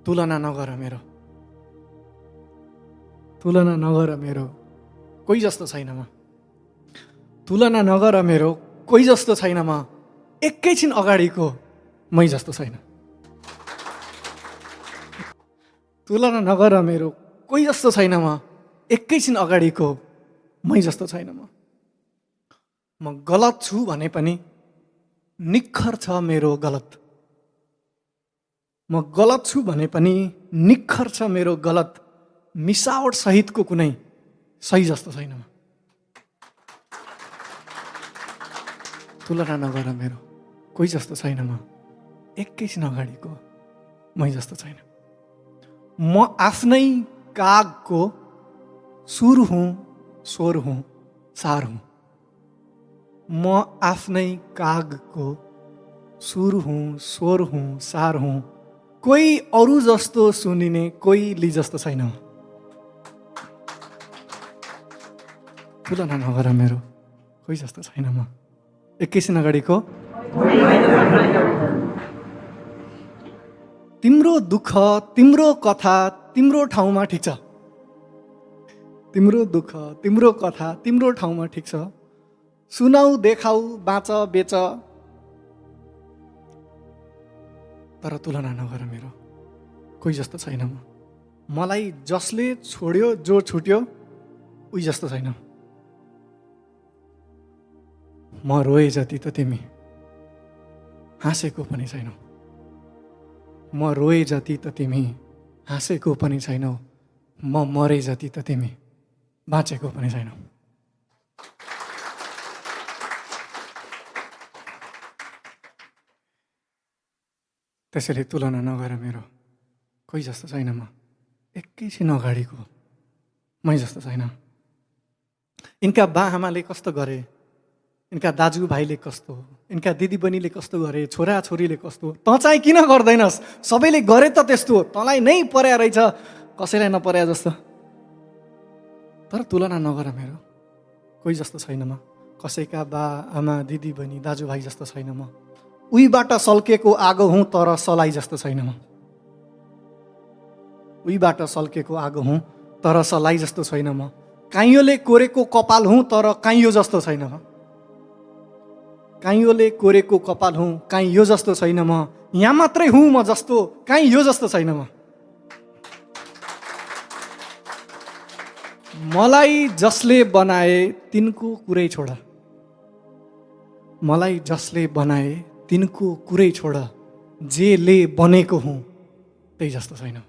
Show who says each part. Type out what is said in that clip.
Speaker 1: तुलना नगर मेरो, तुलना नगर मेरो, कोही जस्तो छैन म। तुलना नगर मेरो, कोही जस्तो छैन म। एकैछिन अगाडिको मै जस्तो छैन। तुलना नगर मेरो, कोही जस्तो छैन म। एकैछिन अगाडिको मै जस्तो छैन म। म गलत छु भने पनि निखर छ मेरो गलत। म गलत छु भने पनि निखर छ मेरो गलत। मिसावट सहितको कुनै सही जस्तो छैन म। तुलना नगर मेरो, कोही जस्तो छैन म। एकैछिन अगाडिको मै जस्तो छैन। म आफ्नै कागको सुर हुँ, स्वर हुँ, सार हुँ। म आफ्नै कागको सुर हुँ, स्वर हुँ, सार हुँ। कोही अरू जस्तो सुनिने, कोहीले जस्तो छैन। तुलना नगर मेरो, कोही जस्तो छैन म। एकैछिन अगाडिको तिम्रो दुःख, तिम्रो कथा तिम्रो ठाउँमा ठिक छ। तिम्रो दुःख, तिम्रो कथा तिम्रो ठाउँमा ठिक छ। सुनाऊ, देखाऊ, बाँच, बेच, तर तुलना नगर मेरो, कोही जस्तो छैन म। मलाई जसले छोड्यो, जो छुट्यो, उही जस्तो छैन। म रोए जति त तिमी हाँसेको पनि छैनौ। म रोए जति त तिमी हाँसेको पनि छैनौ। म मरे जति त तिमी बाँचेको पनि छैनौ। त्यसैले तुलना नगर मेरो, कोही जस्तो छैन म। एकैछिन अगाडिको मै जस्तो छैन। यिनका बा आमाले कस्तो गरे, यिनका दाजुभाइले कस्तो, यिनका दिदीबहिनीले कस्तो गरे, छोराछोरीले कस्तो, तँ चाहिँ किन गर्दैनस्? सबैले गरे त त्यस्तो, तँलाई नै पर्या रहेछ, कसैलाई नपर्या जस्तो। तर तुलना नगर मेरो, कोही जस्तो छैन म। कसैका बा आमा दिदीबहिनी दाजुभाइ जस्तो छैन म। उहीबाट सल्केको आगो हुँ, तर सलाई जस्तो छैन म। उहीबाट सल्केको आगो हुँ, तर सलाई जस्तो छैन म। काइयोले कोरेको कपाल हुँ, तर काइयो जस्तो छैन म। काइयोले कोरेको कपाल हुँ, काहीँ यो जस्तो छैन म। यहाँ मात्रै हुँ म जस्तो, काहीँ यो जस्तो छैन म। मलाई जसले बनाए तिनको कुरै छोड। मलाई जसले बनाए तिनको कुरै छोड। जेले बनेको हुँ त्यही जस्तो छैन।